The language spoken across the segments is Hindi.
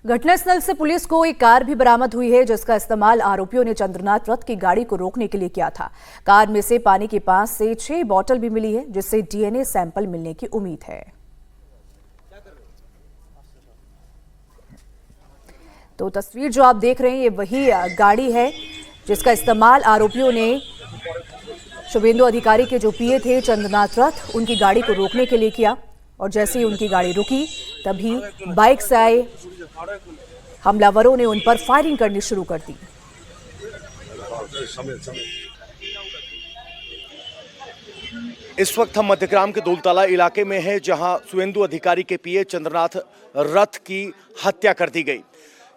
घटनास्थल से पुलिस को एक कार भी बरामद हुई है, जिसका इस्तेमाल आरोपियों ने चंद्रनाथ रथ की गाड़ी को रोकने के लिए किया था। कार में से पानी की 5 से 6 बोतल भी मिली है, जिससे डीएनए सैंपल मिलने की उम्मीद है। तो तस्वीर जो आप देख रहे हैं, ये वही गाड़ी है जिसका इस्तेमाल आरोपियों ने शुभेंदु अधिकारी के जो पीए थे चंद्रनाथ रथ, उनकी गाड़ी को रोकने के लिए किया। और जैसे ही उनकी गाड़ी रुकी, तभी बाइक से आए हमलावरों ने उन पर फायरिंग करनी शुरू कर दी। इस वक्त हम मध्यग्राम के दौलताला इलाके में हैं, जहां शुभेंदु अधिकारी के पीए चंद्रनाथ रथ की हत्या कर दी गई।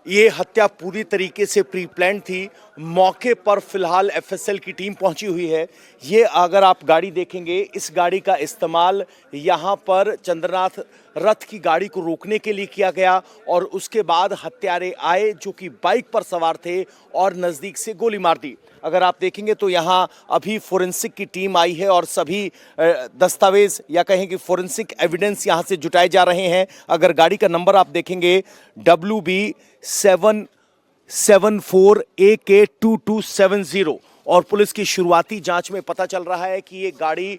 ये हत्या पूरी तरीके से प्री प्लान थी। मौके पर फिलहाल एफएसएल की टीम पहुंची हुई है। ये अगर आप गाड़ी देखेंगे, इस गाड़ी का इस्तेमाल यहाँ पर चंद्रनाथ रथ की गाड़ी को रोकने के लिए किया गया और उसके बाद हत्यारे आए जो कि बाइक पर सवार थे और नज़दीक से गोली मार दी। अगर आप देखेंगे तो यहाँ अभी फोरेंसिक की टीम आई है और सभी दस्तावेज या कहें कि फोरेंसिक एविडेंस यहाँ से जुटाए जा रहे हैं। अगर गाड़ी का नंबर आप देखेंगे WB774AK2270 और पुलिस की शुरुआती जांच में पता चल रहा है कि ये गाड़ी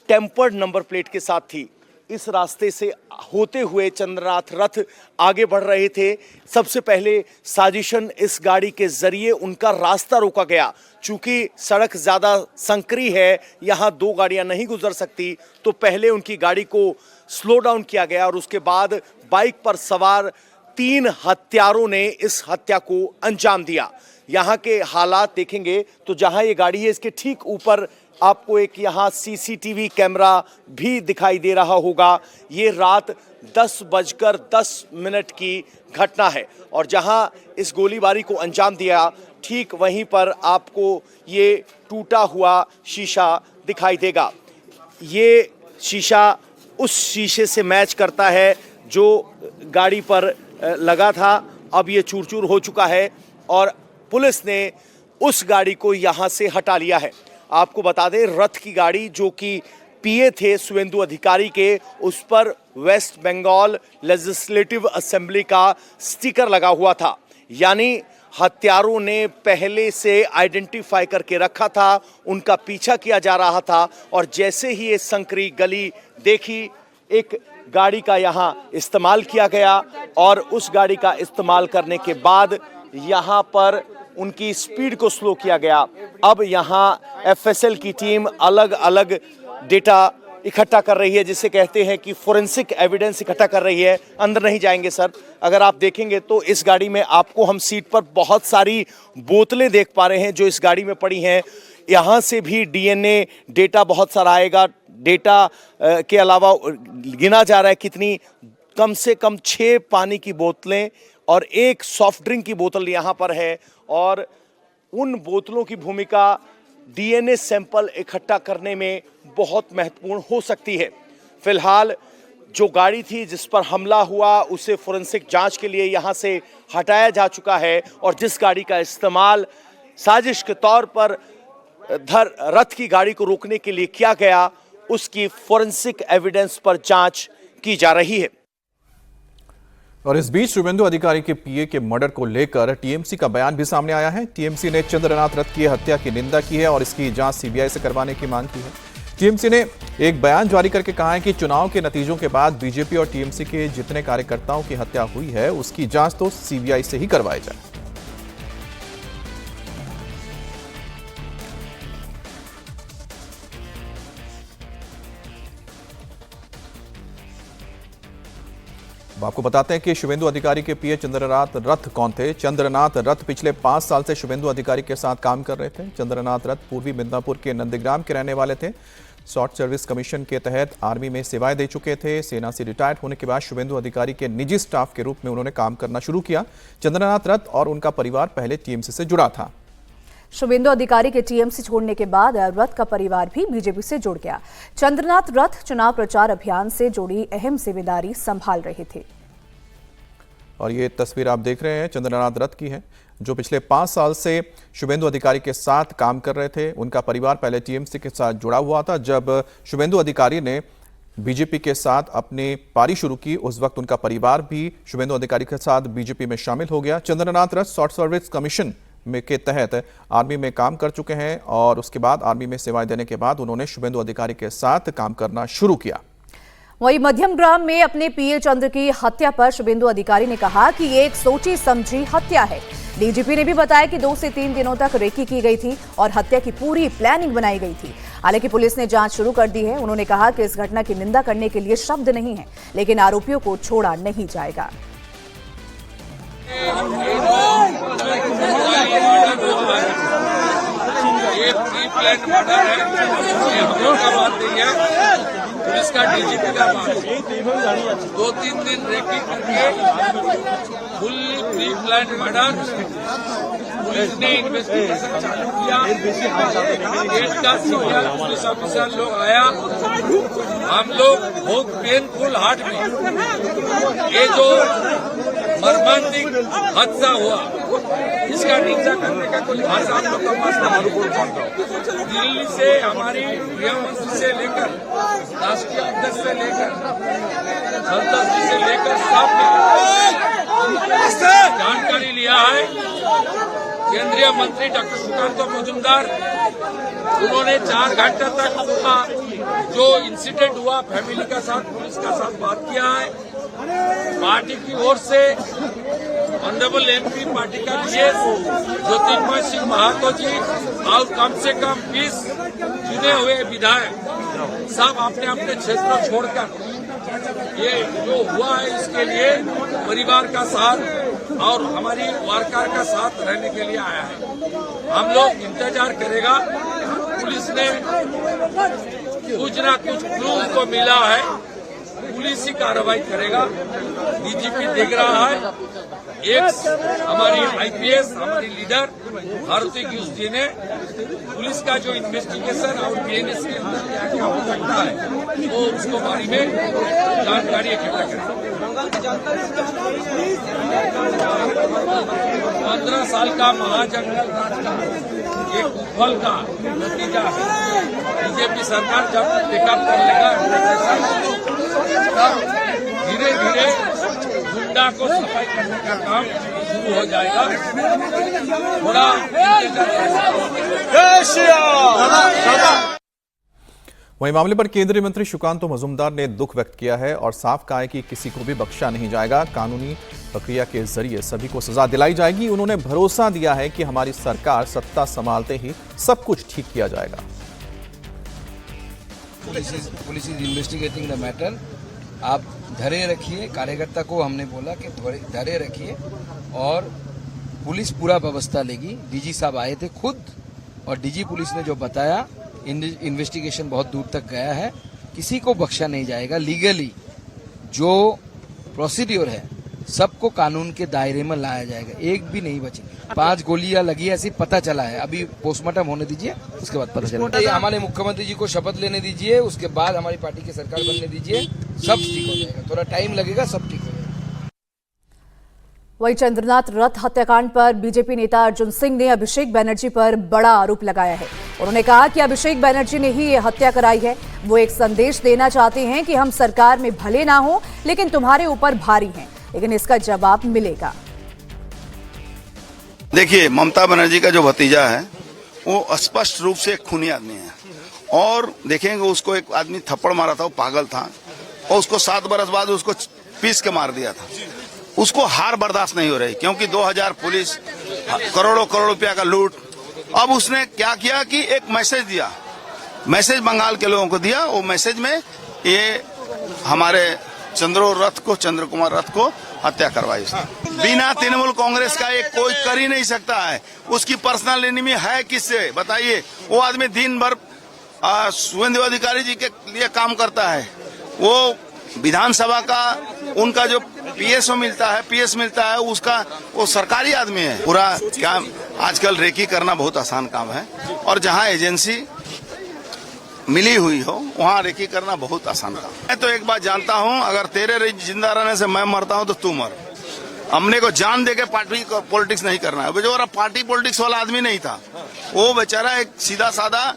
टेम्पर्ड नंबर प्लेट के साथ थी। इस रास्ते से होते हुए चंद्रनाथ रथ आगे बढ़ रहे थे। सबसे पहले साजिशन इस गाड़ी के जरिए उनका रास्ता रोका गया। चूंकि सड़क ज़्यादा संकरी है, यहाँ 2 गाड़ियाँ नहीं गुजर सकती, तो पहले उनकी गाड़ी को स्लो डाउन किया गया और उसके बाद बाइक पर सवार 3 हत्यारों ने इस हत्या को अंजाम दिया। यहाँ के हालात देखेंगे तो जहाँ ये गाड़ी है, इसके ठीक ऊपर आपको एक यहाँ सीसीटीवी कैमरा भी दिखाई दे रहा होगा। ये रात 10:10 की घटना है और जहाँ इस गोलीबारी को अंजाम दिया, ठीक वहीं पर आपको ये टूटा हुआ शीशा दिखाई देगा। ये शीशा उस शीशे से मैच करता है जो गाड़ी पर लगा था। अब ये चूर चूर हो चुका है और पुलिस ने उस गाड़ी को यहाँ से हटा लिया है। आपको बता दें, रथ की गाड़ी जो कि पीए थे शुभेंदु अधिकारी के, उस पर वेस्ट बंगाल लेजिस्लेटिव असेंबली का स्टिकर लगा हुआ था। यानी हत्यारों ने पहले से आइडेंटिफाई करके रखा था, उनका पीछा किया जा रहा था और जैसे ही ये संकरी गली देखी, एक गाड़ी का यहाँ इस्तेमाल किया गया और उस गाड़ी का इस्तेमाल करने के बाद यहाँ पर उनकी स्पीड को स्लो किया गया। अब यहाँ एफएसएल की टीम अलग अलग डेटा इकट्ठा कर रही है, जिसे कहते हैं कि फोरेंसिक एविडेंस इकट्ठा कर रही है। अंदर नहीं जाएंगे सर। अगर आप देखेंगे तो इस गाड़ी में आपको हम सीट पर बहुत सारी बोतलें देख पा रहे हैं जो इस गाड़ी में पड़ी हैं। यहाँ से भी डीएनए डेटा बहुत सारा आएगा। डेटा के अलावा गिना जा रहा है कितनी, कम से कम 6 पानी की बोतलें और 1 सॉफ्ट ड्रिंक की बोतल यहाँ पर है और उन बोतलों की भूमिका डीएनए सैंपल इकट्ठा करने में बहुत महत्वपूर्ण हो सकती है। फिलहाल जो गाड़ी थी जिस पर हमला हुआ, उसे फोरेंसिक जांच के लिए यहाँ से हटाया जा चुका है और जिस गाड़ी का इस्तेमाल साजिश के तौर पर रथ की गाड़ी को रोकने के लिए किया गया, उसकी फोरेंसिक एविडेंस पर जांच की जा रही है। और इस बीच शुभेंदु अधिकारी के पीए के मर्डर को लेकर टीएमसी का बयान भी सामने आया है। टीएमसी ने चंद्रनाथ रथ की हत्या की निंदा की है और इसकी जांच सीबीआई से करवाने की मांग की है। टीएमसी ने एक बयान जारी करके कहा है कि चुनाव के नतीजों के बाद बीजेपी और टीएमसी के जितने कार्यकर्ताओं की हत्या हुई है, उसकी जांच तो सीबीआई से ही करवाई जाए। आपको बताते हैं कि शुभेंदु अधिकारी के पीए चंद्रनाथ रथ कौन थे। चंद्रनाथ रथ पिछले 5 साल से शुभेंदु अधिकारी के साथ काम कर रहे थे। चंद्रनाथ रथ पूर्वी मिदनापुर के नंदीग्राम के रहने वाले थे। शॉर्ट सर्विस कमीशन के तहत आर्मी में सेवाएं दे चुके थे। सेना से रिटायर्ड होने के बाद शुभेंदु अधिकारी के निजी स्टाफ के रूप में उन्होंने काम करना शुरू किया। चंद्रनाथ रथ और उनका परिवार पहले टीएमसी से जुड़ा था। शुभेंदु अधिकारी के टीएमसी छोड़ने के बाद रथ का परिवार भी बीजेपी से जुड़ गया। चंद्रनाथ रथ चुनाव प्रचार अभियान से जुड़ी अहम जिम्मेदारी संभाल रहे थे। और ये तस्वीर आप देख रहे हैं चंद्रनाथ रथ की है, जो पिछले 5 साल से शुभेंदु अधिकारी के साथ काम कर रहे थे। उनका परिवार पहले टीएमसी के साथ जुड़ा हुआ था। जब शुभेंदु अधिकारी ने बीजेपी के साथ अपनी पारी शुरू की, उस वक्त उनका परिवार भी शुभेंदु अधिकारी के साथ बीजेपी में शामिल हो गया। चंद्रनाथ रथ शॉर्ट सर्विस कमीशन में के तहत आर्मी में काम कर चुके हैं और उसके बाद आर्मी में सेवाएं देने के बाद उन्होंने शुभेंदु अधिकारी के साथ काम करना शुरू किया। वहीं मध्यम ग्राम में अपने पीए चंद्र की हत्या पर शुभेंदु अधिकारी ने कहा कि ये एक सोची समझी हत्या है। डीजीपी ने भी बताया कि 2 से 3 दिनों तक रेकी की गई थी और हत्या की पूरी प्लानिंग बनाई गई थी। हालांकि पुलिस ने जांच शुरू कर दी है। उन्होंने कहा कि इस घटना की निंदा करने के लिए शब्द नहीं है, लेकिन आरोपियों को छोड़ा नहीं जाएगा। ये प्री प्लान मर्डर है, ये हम लोग का बात नहीं है, पुलिस का डीजीपी का बात है। 2-3 दिन रेकी करके fully pre plan murder police ने इन्वेस्टिगेशन चालू किया। गेट का सीनियर पुलिस ऑफिसर लोग आया, हम लोग बहुत पेनफुल हार्ट में ये जो मर्मांतिक हादसा हुआ इसका निंदा करने का कोई भाषा हम लोग का पास नहीं। दिल्ली से हमारी गृहमंत्री से लेकर राष्ट्रीय अध्यक्ष से लेकर संसद जी से लेकर सब जानकारी लिया है। केंद्रीय मंत्री डॉक्टर सुकांत मजूमदार उन्होंने 4 घंटे तक जो इंसिडेंट हुआ फैमिली का साथ पुलिस का साथ बात किया है। पार्टी की ओर से ऑनरेबल एमपी पार्टी का विशेष ज्योतिर्मय सिंह महातो जी और कम से कम 20 चुने हुए विधायक सब अपने अपने क्षेत्र छोड़कर ये जो हुआ है इसके लिए परिवार का साथ और हमारी वार्कार का साथ रहने के लिए आया है। हम लोग इंतजार करेगा। पुलिस ने कुछ ना कुछ क्लू को मिला है, पुलिस ही कार्रवाई करेगा। डीजीपी देख रहा है। एक हमारी आईपीएस हमारी लीडर भारती घोष जी ने पुलिस का जो इन्वेस्टिगेशन और बीएनएस के अंदर क्या क्या हो सकता है वो उसको बारे में जानकारी इकट्ठा करें। 15 साल का महाजंगल राज का एक कुफल का नतीजा है। बीजेपी सरकार जब टेकअप कर लेगा तब धीरे धीरे गुंडा को सफाई करने का काम शुरू हो जाएगा। थोड़ा वहीं मामले पर केंद्रीय मंत्री सुकांतो मजूमदार ने दुख व्यक्त किया है और साफ कहा है कि किसी को भी बख्शा नहीं जाएगा। कानूनी प्रक्रिया के जरिए सभी को सजा दिलाई जाएगी। उन्होंने भरोसा दिया है कि हमारी सरकार सत्ता संभालते ही सब कुछ ठीक किया जाएगा। Police is investigating the matter. आप धैर्य रखिए। कार्यकर्ता को हमने बोला कि धैर्य रखिए और पुलिस पूरा व्यवस्था लेगी। डीजी साहब आए थे खुद और डीजी पुलिस ने जो बताया इन्वेस्टिगेशन बहुत दूर तक गया है। किसी को बख्शा नहीं जाएगा। लीगली जो प्रोसीड्यूर है सबको कानून के दायरे में लाया जाएगा। एक भी नहीं बचेगी। 5 गोलियां लगी ऐसी पता चला है। अभी पोस्टमार्टम होने दीजिए, उसके बाद पता चलेगा। हमारे मुख्यमंत्री जी को शपथ लेने दीजिए, उसके बाद हमारी पार्टी की सरकार बनने दीजिए, सब ठीक हो जाएगा। थोड़ा टाइम लगेगा, सब ठीक हो जाएगा। वहीं चंद्रनाथ रथ हत्याकांड पर बीजेपी नेता अर्जुन सिंह ने अभिषेक बनर्जी पर बड़ा आरोप लगाया है। उन्होंने कहा कि अभिषेक बनर्जी ने ही ये हत्या कराई है। वो एक संदेश देना चाहते हैं कि हम सरकार में भले ना हो लेकिन तुम्हारे ऊपर भारी हैं, लेकिन इसका जवाब मिलेगा। देखिए, ममता बनर्जी का जो भतीजा है वो स्पष्ट रूप से एक खूनी आदमी है और देखेंगे उसको एक आदमी थप्पड़ मारा था, वो पागल था और उसको 7 बरस बाद उसको पीस के मार दिया था। उसको हार बर्दाश्त नहीं हो रही क्योंकि 2000 पुलिस, करोड़ों रुपया का लूट। अब उसने क्या किया कि एक मैसेज दिया, मैसेज बंगाल के लोगों को दिया। वो मैसेज में ये हमारे चंद्र कुमार रथ को हत्या करवाई उसने। बिना तृणमूल कांग्रेस का एक कोई कर ही नहीं सकता है। उसकी पर्सनल एनिमी है किससे बताइए? वो आदमी दिन भर शुभेंदु अधिकारी जी के लिए काम करता है। वो विधानसभा का उनका जो पीएस मिलता है उसका वो सरकारी आदमी है। पूरा काम आजकल रेकी करना बहुत आसान काम है और जहां एजेंसी मिली हुई हो वहां रेकी करना बहुत आसान काम। मैं तो एक बात जानता हूं, अगर तेरे जिंदा रहने से मैं मरता हूं तो तू मर। हमने को जान दे के पार्टी पॉलिटिक्स नहीं करना है। बेचारा पार्टी पॉलिटिक्स वाला आदमी नहीं था वो। बेचारा एक सीधा साधा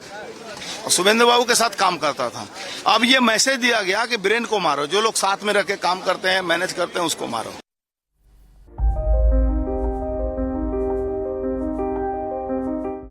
शुभेंदु बाबू के साथ काम करता था। अब ये मैसेज दिया गया कि ब्रेन को मारो, जो लोग साथ में रह के काम करते हैं, मैनेज करते हैं, उसको मारो।